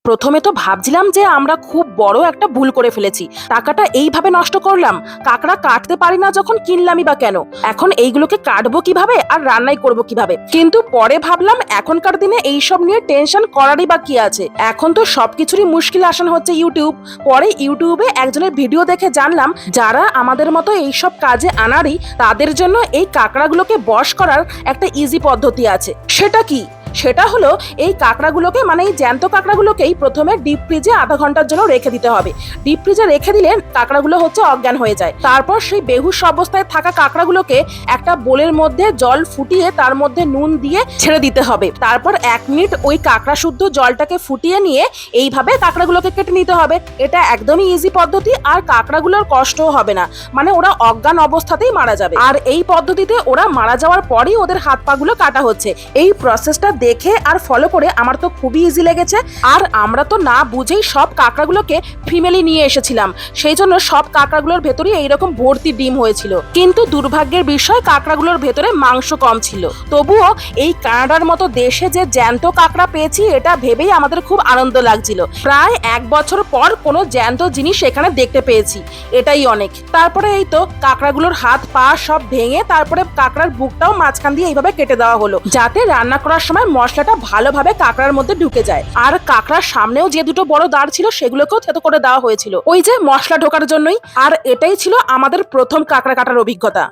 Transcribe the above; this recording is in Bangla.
প্রথমে তো ভাবছিলাম যে আমরা খুব বড় একটা ভুল করে ফেলেছি, টাকাটা এইভাবে নষ্ট করলাম। কাঁকড়া কাটতে পারি না যখন কিনলামই বা কেন, এখন এইগুলোকে কাটবো কিভাবে আর রান্নাই করব কিভাবে। কিন্তু পরে ভাবলাম এখনকার দিনে এইসব নিয়ে টেনশন করারই বা কি আছে, এখন তো সবকিছুরই মুশকিল আসান হচ্ছে ইউটিউব। পরে ইউটিউবে একজনের ভিডিও দেখে জানলাম যারা আমাদের মতো এইসব কাজে আনারই, তাদের জন্য এই কাঁকড়াগুলোকে বশ করার একটা ইজি পদ্ধতি আছে। সেটা কি? সেটা হলো এই কাঁকড়াগুলোকে, মানে এই জ্যান্ত কাঁকড়াগুলোকেই প্রথমে ডিপ ফ্রিজে আধা ঘন্টার জন্য রেখে দিতে হবে। ডিপ ফ্রিজে রেখে দিলে কাঁকড়াগুলো হচ্ছে অজ্ঞান হয়ে যায়। তারপর সেই বেহুশ অবস্থায় থাকা কাঁকড়াগুলোকে একটা বোলের মধ্যে জল ফুটিয়ে তার মধ্যে নুন দিয়ে ছেড়ে দিতে হবে। তারপর 1 মিনিট ওই কাঁকড়া শুদ্ধ জলটাকে ফুটিয়ে নিয়ে এইভাবে কাঁকড়াগুলোকে কেটে নিতে হবে। এটা একদমই ইজি পদ্ধতি, আর কাঁকড়াগুলোর কষ্টও হবে না, মানে ওরা অজ্ঞান অবস্থাতেই মারা যাবে। আর এই পদ্ধতিতে ওরা মারা যাওয়ার পরই ওদের হাত পাগুলো কাটা হচ্ছে। এই প্রসেসটা দেখে আর ফলো করে আমার তো খুবই ইজি লেগেছে। আর আমরা তো না বুঝেই সব কাঁকড়াগুলোকে ফিমেলি নিয়ে এসেছিলাম, সেই জন্য সব কাঁকড়াগুলোর ভেতরে এইরকম ভর্তি ডিম হয়েছিল। কিন্তু দুর্ভাগ্যের বিষয় কাঁকড়াগুলোর ভেতরে মাংস কম ছিল। তবুও এই কানাডার মতো দেশে যে জ্যান্ত কাঁকড়া পেয়েছি, এটা ভেবেই আমাদের খুব আনন্দ লাগছিল। প্রায় 1 বছর পর কোনো জ্যান্ত জিনিস এখানে দেখতে পেয়েছি, এটাই অনেক। তারপরে এই তো কাঁকড়াগুলোর হাত পা সব ভেঙে তারপরে কাঁকড়ার বুকটাও মাঝখান দিয়ে এইভাবে কেটে দেওয়া হলো, যাতে রান্না করার সময় মশলাটা ভালোভাবে কাঁকড়ার মধ্যে ঢুকে যায়। আর কাঁকড়ার সামনেও যে দুটো বড় দাঁড় ছিল সেগুলোকেও থেতো করে দেওয়া হয়েছিল, ওই যে মশলা ঢোকার জন্যই। আর এটাই ছিল আমাদের প্রথম কাঁকড়া কাটার অভিজ্ঞতা।